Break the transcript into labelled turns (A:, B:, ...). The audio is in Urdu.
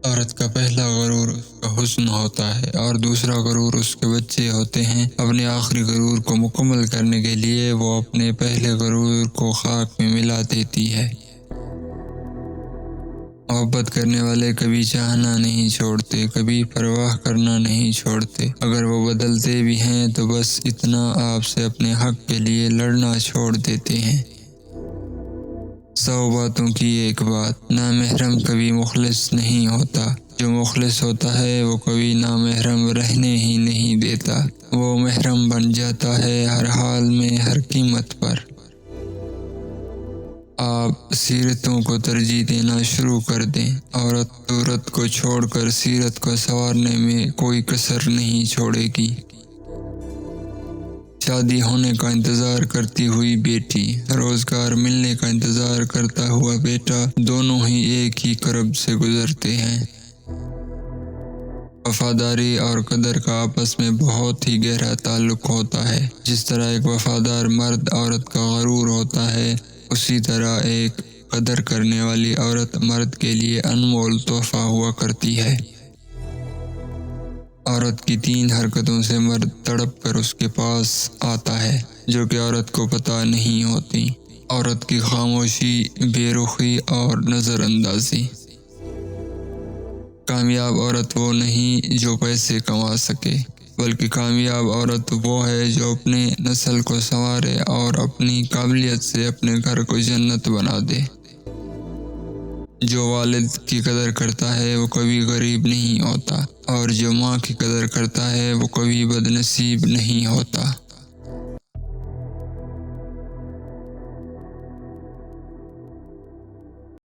A: عورت کا پہلا غرور اس کا حسن ہوتا ہے اور دوسرا غرور اس کے بچے ہوتے ہیں۔ اپنے آخری غرور کو مکمل کرنے کے لیے وہ اپنے پہلے غرور کو خاک میں ملا دیتی ہے۔ محبت کرنے والے کبھی چاہنا نہیں چھوڑتے، کبھی پرواہ کرنا نہیں چھوڑتے۔ اگر وہ بدلتے بھی ہیں تو بس اتنا، آپ سے اپنے حق کے لیے لڑنا چھوڑ دیتے ہیں۔ 100 باتوں کی ایک بات، نامحرم کبھی مخلص نہیں ہوتا۔ جو مخلص ہوتا ہے وہ کبھی نامحرم رہنے ہی نہیں دیتا، وہ محرم بن جاتا ہے ہر حال میں، ہر قیمت پر۔ آپ سیرتوں کو ترجیح دینا شروع کر دیں۔ عورت صورت کو چھوڑ کر سیرت کو سنوارنے میں کوئی کسر نہیں چھوڑے گی۔ شادی ہونے کا انتظار کرتی ہوئی بیٹی، روزگار ملنے کا انتظار کرتا ہوا بیٹا، دونوں ہی ایک ہی کرب سے گزرتے ہیں۔ وفاداری اور قدر کا آپس میں بہت ہی گہرا تعلق ہوتا ہے۔ جس طرح ایک وفادار مرد عورت کا غرور ہوتا ہے، اسی طرح ایک قدر کرنے والی عورت مرد کے لیے انمول تحفہ ہوا کرتی ہے۔ عورت کی 3 حرکتوں سے مرد تڑپ کر اس کے پاس آتا ہے، جو کہ عورت کو پتہ نہیں ہوتی۔ عورت کی خاموشی، بے رخی اور نظر اندازی۔ کامیاب عورت وہ نہیں جو پیسے کما سکے، بلکہ کامیاب عورت وہ ہے جو اپنے نسل کو سنوارے اور اپنی قابلیت سے اپنے گھر کو جنت بنا دے۔ جو والد کی قدر کرتا ہے وہ کبھی غریب نہیں ہوتا، اور جو ماں کی قدر کرتا ہے وہ کبھی بد نصیب نہیں ہوتا۔